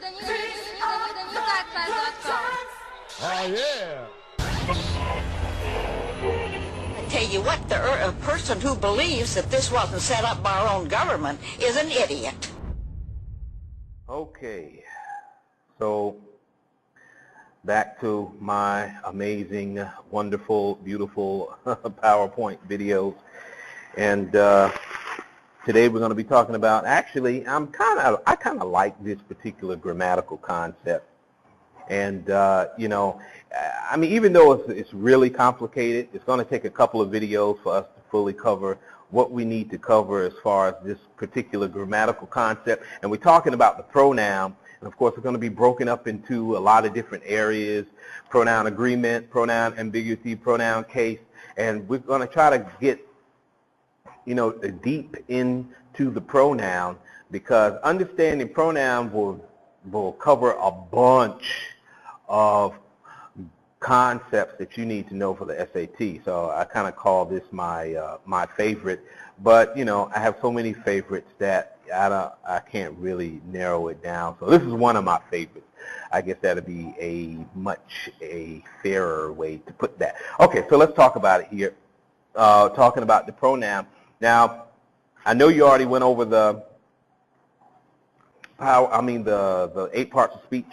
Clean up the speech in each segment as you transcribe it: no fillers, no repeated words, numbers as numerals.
Oh, yeah. I tell you what, a person who believes that this wasn't set up by our own government is an idiot. Okay, so back to my amazing, wonderful, beautiful PowerPoint videos. And today we're going to be talking about, actually, I kind of like this particular grammatical concept. And, you know, I mean, even though it's really complicated, it's going to take a couple of videos for us to fully cover what we need to cover as far as this particular grammatical concept. And we're talking about the pronoun. And, of course, it's going to be broken up into a lot of different areas: pronoun agreement, pronoun ambiguity, pronoun case. And we're going to try to get, you know, deep into the pronoun, because understanding pronoun will cover a bunch of concepts that you need to know for the SAT. So I kind of call this my my favorite, but you know, I have so many favorites that I can't really narrow it down. So this is one of my favorites. I guess that'd be a much fairer way to put that. Okay, so let's talk about it here. Talking about the pronoun. Now, I know you already went over the 8 parts of speech.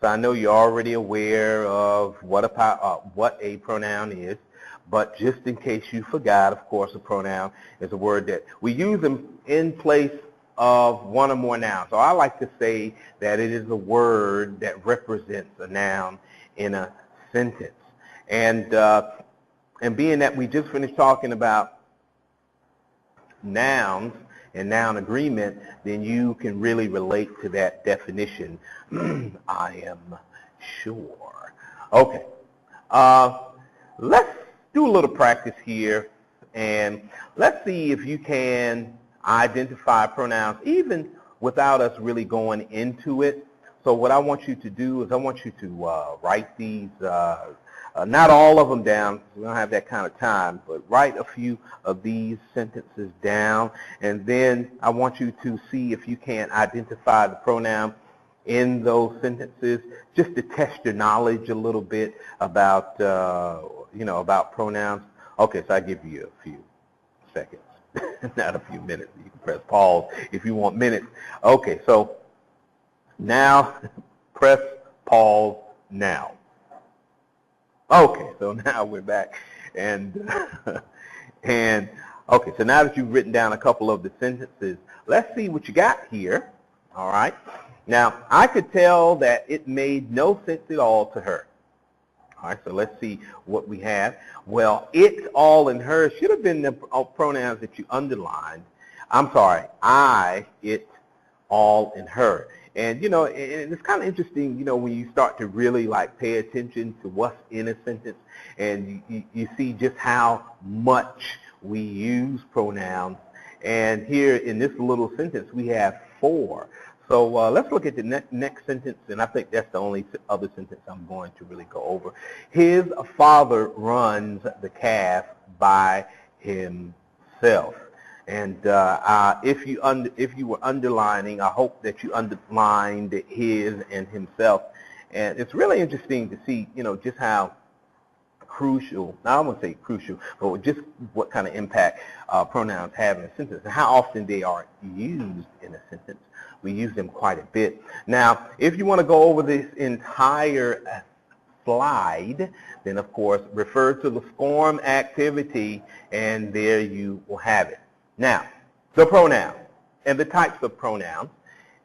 So I know you're already aware of what a pronoun is, but just in case you forgot, of course, a pronoun is a word that we use in place of one or more nouns. So I like to say that it is a word that represents a noun in a sentence. And being that we just finished talking about nouns and noun agreement, then you can really relate to that definition. I am sure. Okay, let's do a little practice here, and let's see if you can identify pronouns even without us really going into it. So what I want you to do is I want you to write these, not all of them down, we don't have that kind of time, but write a few of these sentences down, and then I want you to see if you can identify the pronoun in those sentences, just to test your knowledge a little bit about, you know, about pronouns. Okay, so I give you a few seconds, not a few minutes. You can press pause if you want minutes. Okay, so now press pause now. Okay, so now we're back, and okay, so now that you've written down a couple of the sentences, let's see what you got here. All right. Now, I could tell that it made no sense at all to her. All right, so let's see what we have. Well, it, all, and her should have been the pronouns that you underlined. I'm sorry, I, it, all, and her. And, you know, it's kind of interesting, you know, when you start to really, like, pay attention to what's in a sentence, and you see just how much we use pronouns. And here in this little sentence, we have 4. So let's look at the next sentence, and I think that's the only other sentence I'm going to really go over. His father runs the calf by himself. And if you were underlining, I hope that you underlined his and himself. And it's really interesting to see, you know, just how crucial, now I won't say crucial, but just what kind of impact pronouns have in a sentence and how often they are used in a sentence. We use them quite a bit. Now, if you want to go over this entire slide, then of course refer to the form activity, and there you will have it. Now, the pronoun and the types of pronouns,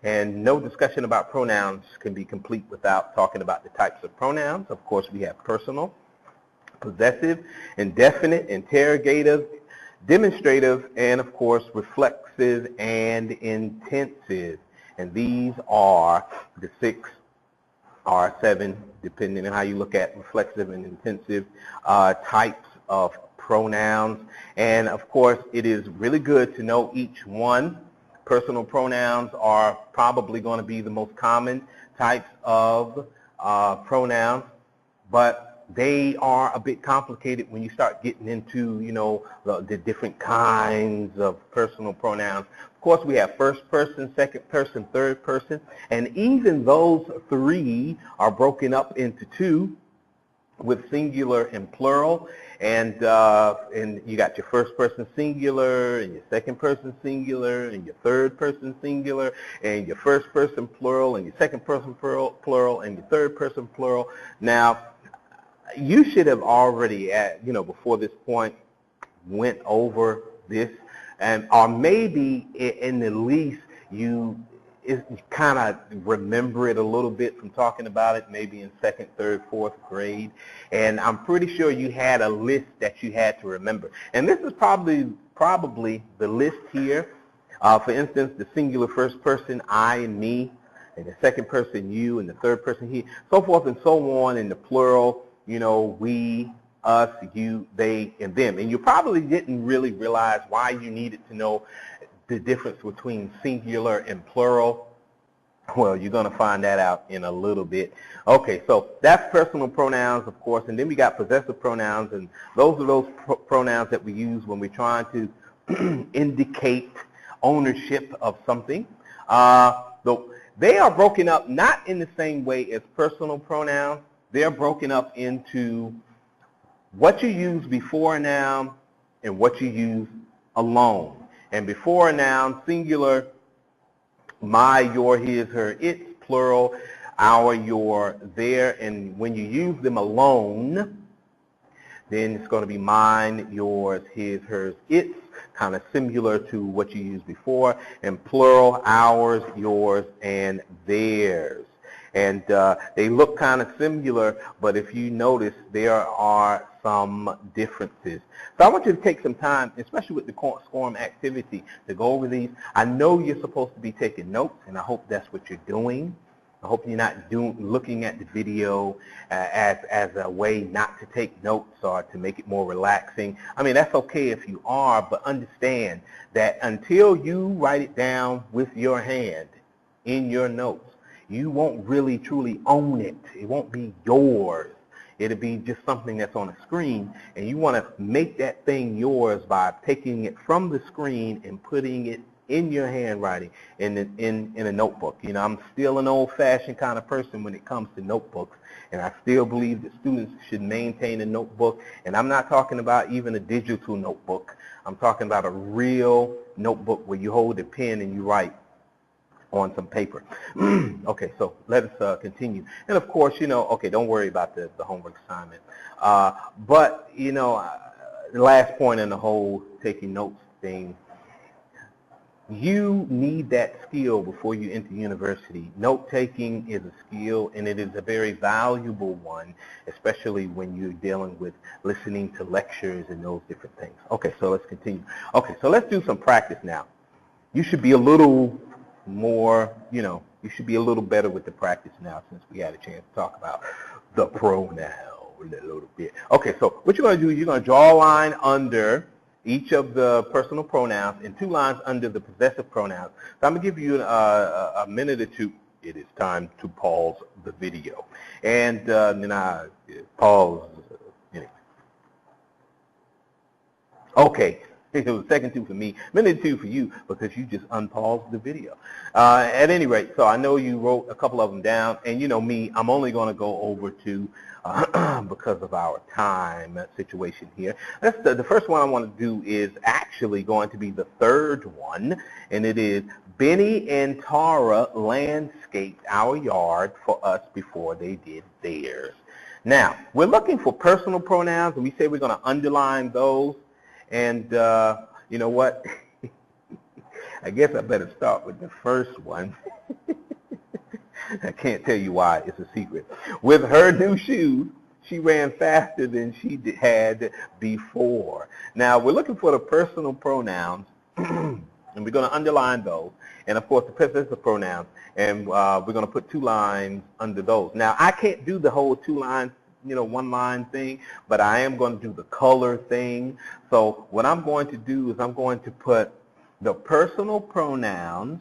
and no discussion about pronouns can be complete without talking about the types of pronouns. Of course, we have personal, possessive, indefinite, interrogative, demonstrative, and of course reflexive and intensive. And these are the 6 or 7, depending on how you look at reflexive and intensive types of pronouns. And of course, it is really good to know each one. Personal pronouns are probably going to be the most common types of pronouns, but they are a bit complicated when you start getting into, you know, the different kinds of personal pronouns. Of course, we have first person, second person, third person, and even those three are broken up into two with singular and plural. And you got your first person singular, and your second person singular, and your third person singular, and your first person plural, and your second person plural, and your third person plural. Now, you should have already, before this point, went over this, or maybe in the least you kind of remember it a little bit from talking about it, maybe in second, third, fourth grade. And I'm pretty sure you had a list that you had to remember. And this is probably the list here. For instance, the singular first person, I and me, and the second person, you, and the third person, he, so forth and so on, in the plural, you know, we, us, you, they, and them. And you probably didn't really realize why you needed to know the difference between singular and plural. Well, you're going to find that out in a little bit. Okay, so that's personal pronouns, of course, and then we got possessive pronouns, and those are those pronouns that we use when we're trying to indicate ownership of something. They are broken up not in the same way as personal pronouns. They're broken up into what you use before a noun and what you use alone. And before a noun, singular, my, your, his, her, its, plural, our, your, their. And when you use them alone, then it's going to be mine, yours, his, hers, its, kind of similar to what you used before. And plural, ours, yours, and theirs. And they look kind of similar, but if you notice, there are some differences. So I want you to take some time, especially with the SCORM activity, to go over these. I know you're supposed to be taking notes, and I hope that's what you're doing. I hope you're not looking at the video as a way not to take notes or to make it more relaxing. I mean, that's okay if you are, but understand that until you write it down with your hand in your notes, you won't really truly own it. It won't be yours. It'll be just something that's on a screen, and you want to make that thing yours by taking it from the screen and putting it in your handwriting in a notebook. You know, I'm still an old-fashioned kind of person when it comes to notebooks, and I still believe that students should maintain a notebook. And I'm not talking about even a digital notebook. I'm talking about a real notebook where you hold a pen and you write on some paper. Okay, so let us continue. And of course, you know, okay, don't worry about the homework assignment. But, you know, the last point in the whole taking notes thing, you need that skill before you enter university. Note-taking is a skill, and it is a very valuable one, especially when you're dealing with listening to lectures and those different things. Okay, so let's continue. Okay, so let's do some practice now. You should be a little more, you know, you should be a little better with the practice now since we had a chance to talk about the pronoun a little bit. Okay, so what you're going to do is you're going to draw a line under each of the personal pronouns and 2 lines under the possessive pronouns. So I'm going to give you a minute or two. It is time to pause the video. And then I pause. Anyway. Okay. It was second 2 for me, minute 2 for you because you just unpaused the video. At any rate, so I know you wrote a couple of them down, and you know me, I'm only going to go over 2 because of our time situation here. That's the first one I want to do is actually going to be the third one, and it is Benny and Tara landscaped our yard for us before they did theirs. Now, we're looking for personal pronouns, and we say we're going to underline those. And you know what? I guess I better start with the first one. I can't tell you why. It's a secret. With her new shoes, she ran faster than she had before. Now, we're looking for the personal pronouns, and we're going to underline those. And, of course, the possessive pronouns. And we're going to put 2 lines under those. Now, I can't do the whole 2 lines, you know, 1-line thing, but I am going to do the color thing. So what I'm going to do is I'm going to put the personal pronouns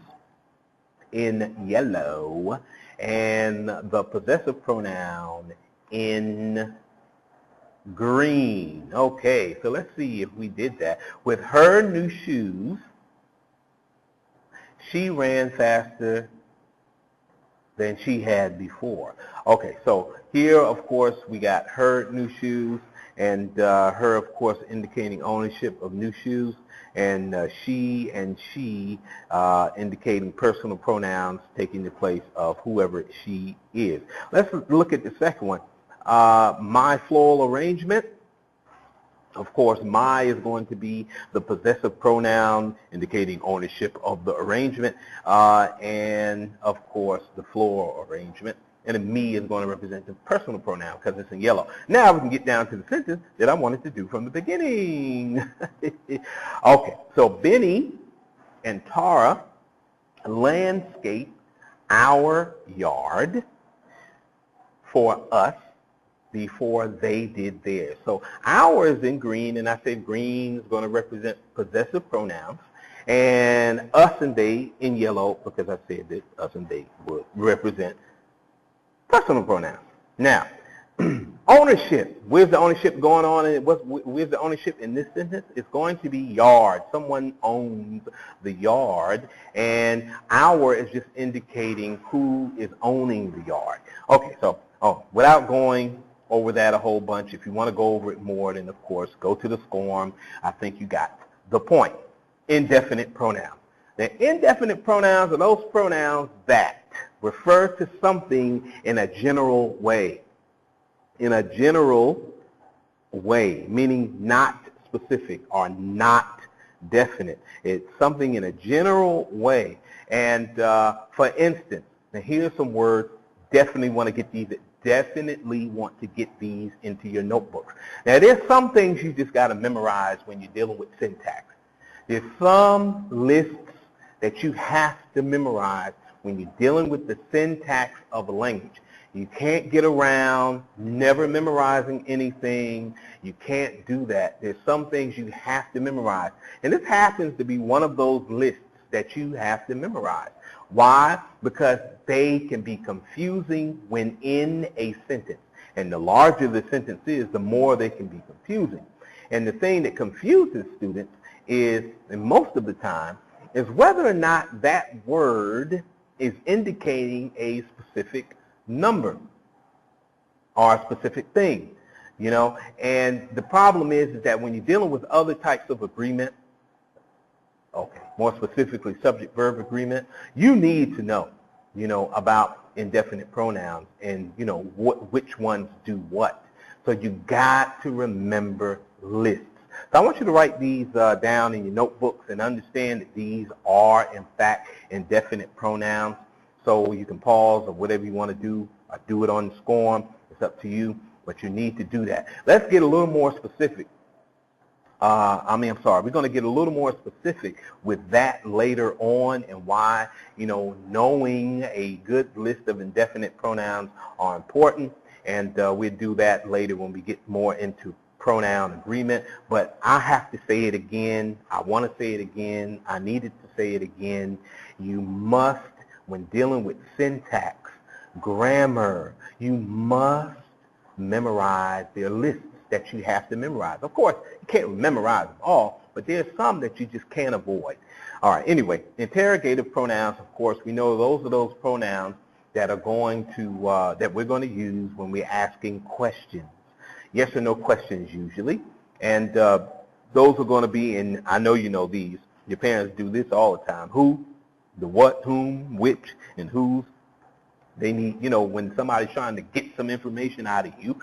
in yellow and the possessive pronoun in green. Okay, so let's see if we did that. With her new shoes, she ran faster than she had before. Okay, so here, of course, we got her new shoes, and her, of course, indicating ownership of new shoes, and she indicating personal pronouns taking the place of whoever she is. Let's look at the second one. My floral arrangement. Of course, my is going to be the possessive pronoun indicating ownership of the arrangement, and of course the floral arrangement. And the me is going to represent the personal pronoun because it's in yellow. Now we can get down to the sentence that I wanted to do from the beginning. Okay, so Benny and Tara landscape our yard for us before they did theirs. So our is in green, and I said green is going to represent possessive pronouns, and us and they in yellow because I said that us and they would represent personal pronouns. Now, ownership. Where's the ownership going on? And where's the ownership in this sentence? It's going to be yard. Someone owns the yard, and our is just indicating who is owning the yard. Okay, so without going over that a whole bunch, if you want to go over it more, then of course go to the SCORM. I think you got the point. Indefinite pronouns. The indefinite pronouns are those pronouns that refer to something in a general way. In a general way, meaning not specific or not definite. It's something in a general way. And for instance, now here's some words. Definitely want to get these into your notebooks. Now there's some things you just got to memorize when you're dealing with syntax. There's some lists that you have to memorize when you're dealing with the syntax of a language. You can't get around never memorizing anything. You can't do that. There's some things you have to memorize. And this happens to be one of those lists that you have to memorize. Why? Because they can be confusing when in a sentence. And the larger the sentence is, the more they can be confusing. And the thing that confuses students is, and most of the time, is whether or not that word is indicating a specific number or a specific thing, you know. And the problem is that when you're dealing with other types of agreement, okay, more specifically subject-verb agreement, you need to know, you know, about indefinite pronouns and, you know, which ones do what. So you got to remember lists. So I want you to write these down in your notebooks and understand that these are, in fact, indefinite pronouns. So you can pause or whatever you want to do, or do it on the SCORM. It's up to you, but you need to do that. Let's get a little more specific. We're going to get a little more specific with that later on, and why, you know, knowing a good list of indefinite pronouns are important, and we'll do that later when we get more into pronoun agreement. But I have to say it again. I want to say it again. I needed to say it again. You must, when dealing with syntax, grammar, you must memorize their lists that you have to memorize. Of course, you can't memorize them all, but there's some that you just can't avoid. All right, anyway, interrogative pronouns, of course, we know those are those pronouns that are going to, that we're going to use when we're asking questions. Yes or no questions usually. And those are going to be, and I know you know these, your parents do this all the time. Who, the what, whom, which, and whose. They need, you know, when somebody's trying to get some information out of you,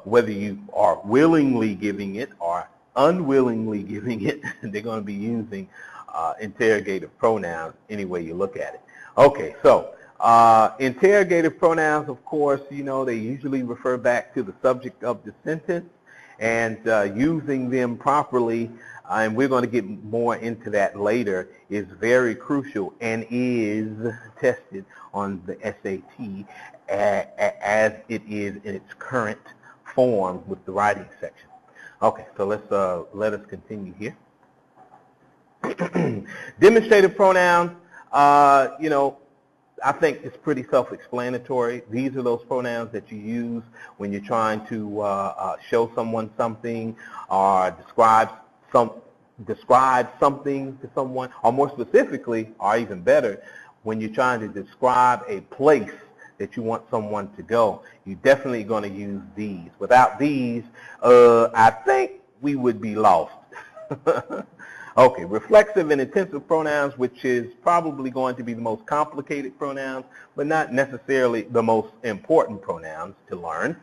whether you are willingly giving it or unwillingly giving it, they're going to be using interrogative pronouns any way you look at it. Okay, so interrogative pronouns, of course, you know, they usually refer back to the subject of the sentence, and using them properly, and we're going to get more into that later, is very crucial and is tested on the SAT as it is in its current form with the writing section. Okay, so let us continue here. Demonstrative pronouns, you know, I think it's pretty self-explanatory. These are those pronouns that you use when you're trying to show someone something or describe something to someone, or more specifically, or even better, when you're trying to describe a place that you want someone to go. You're definitely going to use these. Without these, I think we would be lost. Okay, reflexive and intensive pronouns, which is probably going to be the most complicated pronouns, but not necessarily the most important pronouns to learn.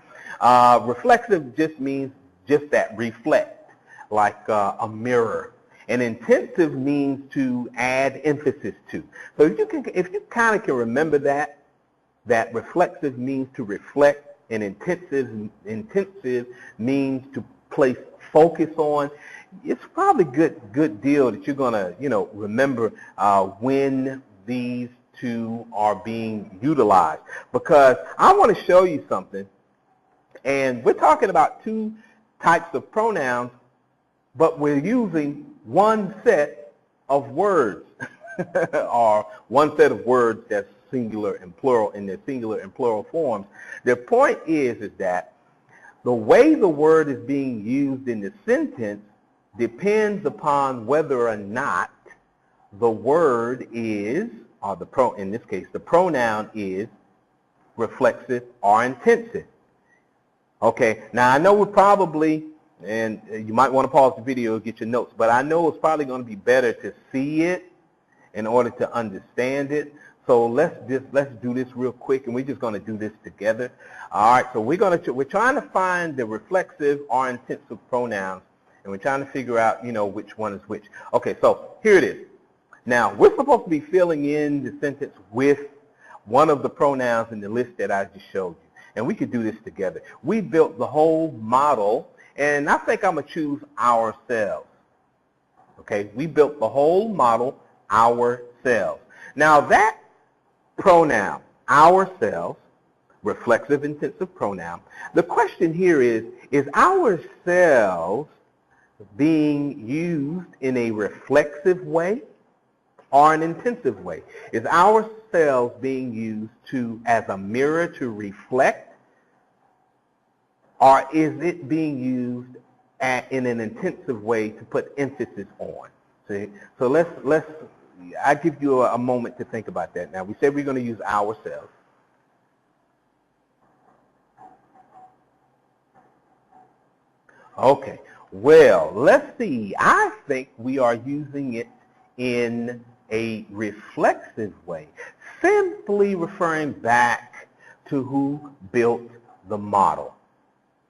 Reflexive just means just that, reflect, like a mirror. And intensive means to add emphasis to. So if you kind of can remember that reflexive means to reflect, and intensive means to place focus on, it's probably good deal that you're gonna remember when these two are being utilized, because I want to show you something, and we're talking about two types of pronouns, but we're using one set of words or one set of words that's singular and plural in their singular and plural forms. The point is that the way the word is being used in the sentence depends upon whether or not the word is, or in this case, the pronoun is reflexive or intensive. Okay, now I know we're probably, and you might want to pause the video and get your notes, but I know it's probably going to be better to see it in order to understand it. So let's do this real quick, and we're just going to do this together. All right, so we're trying to find the reflexive or intensive pronouns, and we're trying to figure out, which one is which. Okay, so here it is. Now, we're supposed to be filling in the sentence with one of the pronouns in the list that I just showed you, and we could do this together. We built the whole model, and I think I'm going to choose ourselves. Okay, we built the whole model, ourselves. Now, that pronoun, ourselves, reflexive intensive pronoun, the question here is ourselves being used in a reflexive way or an intensive way? Is ourselves being used as a mirror to reflect, or is it being used in an intensive way to put emphasis on? See? So I give you a moment to think about that. Now, we said we're going to use ourselves. Okay, well, let's see. I think we are using it in a reflexive way, simply referring back to who built the model.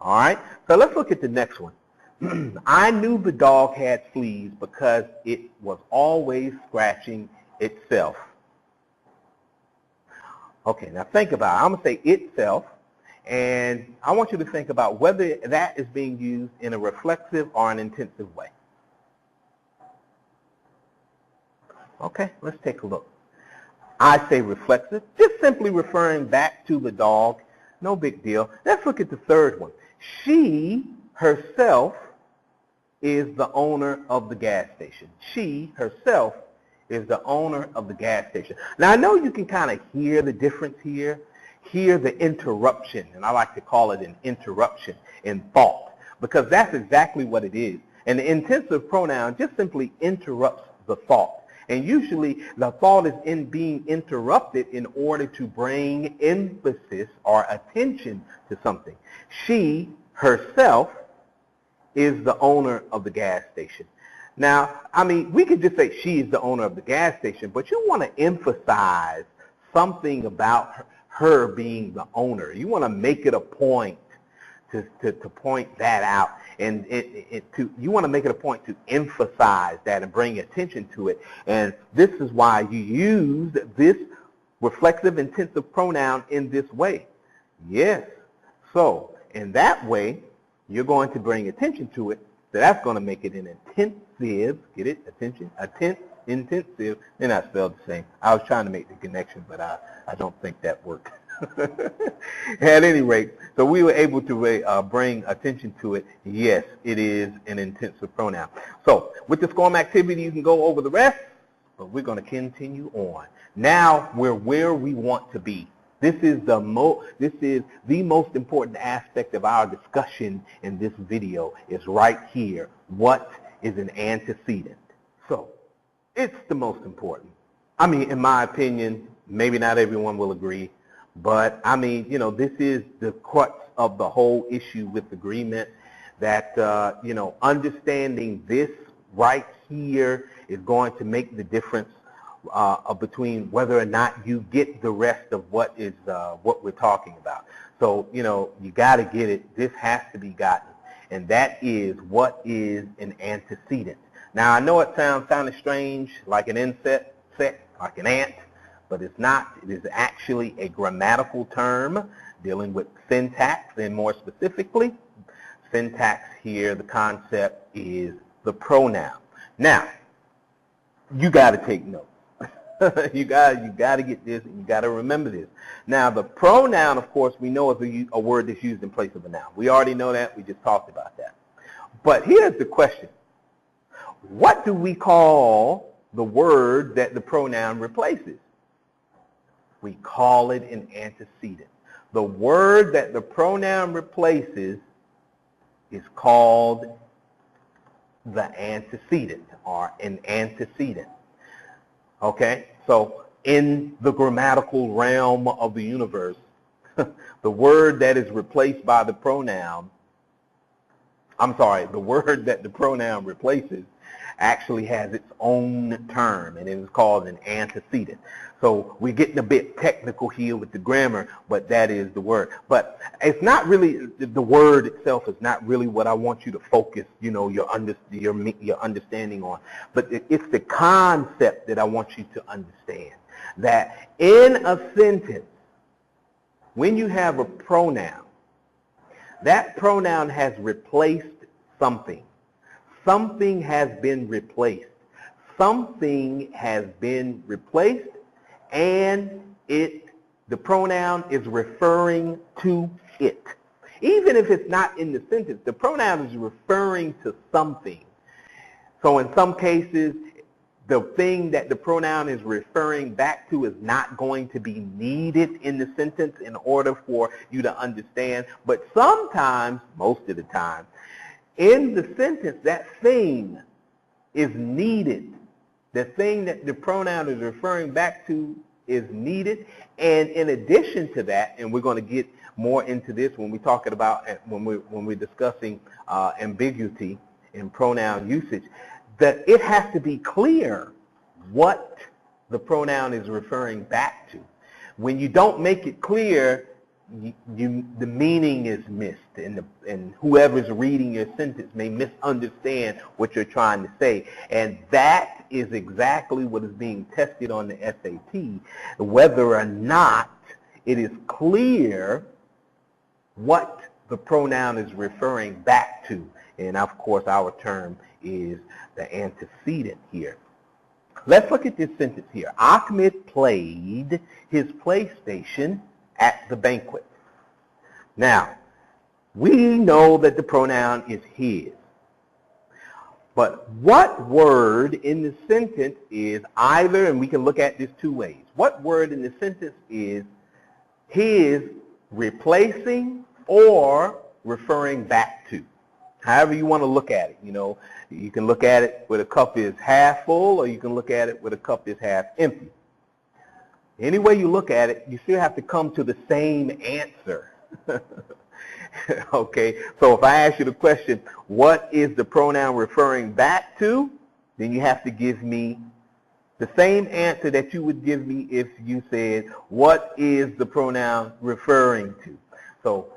All right, so let's look at the next one. I knew the dog had fleas because it was always scratching itself. Okay, now think about it. I'm going to say itself, and I want you to think about whether that is being used in a reflexive or an intensive way. Okay, let's take a look. I say reflexive, just simply referring back to the dog. No big deal. Let's look at the third one. She herself is the owner of the gas station. She herself is the owner of the gas station. Now, I know you can kind of hear the difference here, hear the interruption, and I like to call it an interruption in thought, because that's exactly what it is. And the intensive pronoun just simply interrupts the thought. And usually the thought is being interrupted in order to bring emphasis or attention to something. She herself is the owner of the gas station. Now, I mean, we could just say she is the owner of the gas station, but you want to emphasize something about her being the owner. You want to make it a point to point that out, and you want to make it a point to emphasize that and bring attention to it. And this is why you use this reflexive intensive pronoun in this way. Yes. So in that way, you're going to bring attention to it. So that's going to make it an intensive. Get it? Attention. Intensive. They're not spelled the same. I was trying to make the connection, but I don't think that worked. At any rate, so we were able to bring attention to it. Yes, it is an intensive pronoun. So with the SCORM activity, you can go over the rest, but we're going to continue on. Now we're where we want to be. This is the most important aspect of our discussion in this video is right here. What is an antecedent? So it's the most important. I mean, in my opinion, maybe not everyone will agree, but I mean, you know, this is the crux of the whole issue with agreement, that, you know, understanding this right here is going to make the difference between whether or not you get the rest of what we're talking about. So, you know, you got to get it. This has to be gotten, and that is, what is an antecedent? Now, I know it sounds kind of strange, like an insect, like an ant, but it's not. It is actually a grammatical term dealing with syntax, and more specifically, syntax here, the concept is the pronoun. Now, you got to take notes. you got to get this, and you got to remember this. Now, the pronoun, of course, we know is a word that's used in place of a noun. We already know that. We just talked about that. But here's the question. What do we call the word that the pronoun replaces? We call it an antecedent. The word that the pronoun replaces is called the antecedent, or an antecedent. Okay? So in the grammatical realm of the universe, the word that is replaced by the pronoun, the word that the pronoun replaces actually has its own term, and it is called an antecedent. So we're getting a bit technical here with the grammar, but that is the word. But it's not really, the word itself is not really what I want you to focus, you know, your understanding on. But it's the concept that I want you to understand. That in a sentence, when you have a pronoun, that pronoun has replaced something. Something has been replaced. Something has been replaced, and the pronoun is referring to it. Even if it's not in the sentence, the pronoun is referring to something. So in some cases, the thing that the pronoun is referring back to is not going to be needed in the sentence in order for you to understand. But sometimes, most of the time, in the sentence, that thing is needed. The thing that the pronoun is referring back to is needed. And in addition to that, and we're going to get more into this when we're talking about, when we're discussing ambiguity in pronoun usage, that it has to be clear what the pronoun is referring back to. When you don't make it clear, the meaning is missed, and whoever's reading your sentence may misunderstand what you're trying to say. And that is exactly what is being tested on the SAT, whether or not it is clear what the pronoun is referring back to. And of course, our term is the antecedent here. Let's look at this sentence here. Ahmed played his PlayStation at the banquet. Now, we know that the pronoun is his. But what word in the sentence is either, and we can look at this two ways, what word in the sentence is his replacing or referring back to? However you want to look at it, you know, you can look at it where the cup is half full, or you can look at it where the cup is half empty. Any way you look at it, you still have to come to the same answer. Okay, so if I ask you the question, what is the pronoun referring back to? Then you have to give me the same answer that you would give me if you said, what is the pronoun referring to? So,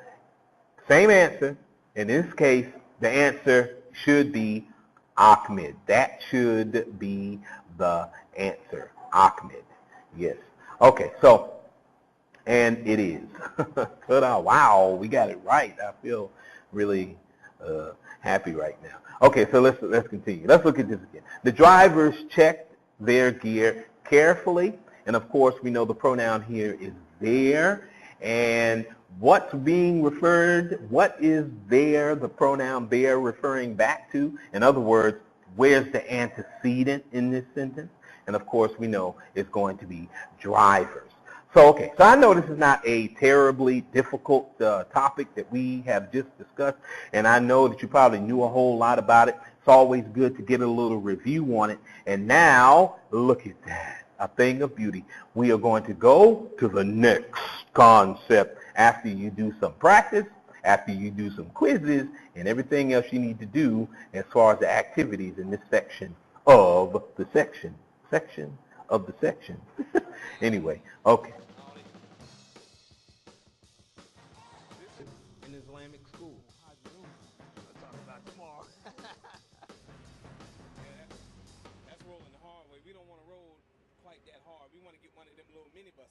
same answer. In this case, the answer should be Ahmed. That should be the answer. Ahmed. Yes. Okay, so, and it is. Wow, we got it right. I feel really happy right now. Okay, so let's continue. Let's look at this again. The drivers checked their gear carefully, and of course we know the pronoun here is their, and what's being referred, what is there, the pronoun there referring back to? In other words, where's the antecedent in this sentence? And of course, we know it's going to be drivers. So, okay, so I know this is not a terribly difficult topic that we have just discussed, and I know that you probably knew a whole lot about it. It's always good to get a little review on it. And now, look at that, a thing of beauty. We are going to go to the next concept after you do some practice, after you do some quizzes, and everything else you need to do as far as the activities in this section of the section. Section of the section. Anyway, okay. In Islamic school. We'll talk about tomorrow. That's rolling the hard way. We don't want to roll quite that hard. We want to get one of them little minibuses.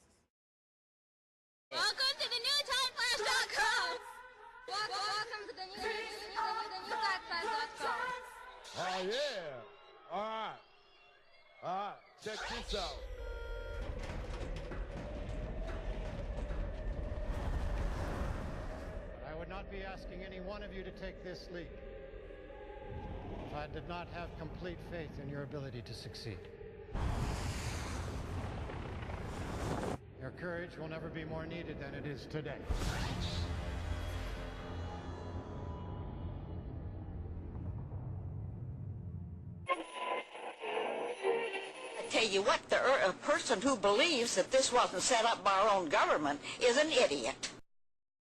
Welcome to the newtimeflash.com. Welcome to the newtimeflash.com. Oh, yeah. All right. All right. Check this out. I would not be asking any one of you to take this leap if I did not have complete faith in your ability to succeed. Your courage will never be more needed than it is today. I tell you what, a person who believes that this wasn't set up by our own government is an idiot.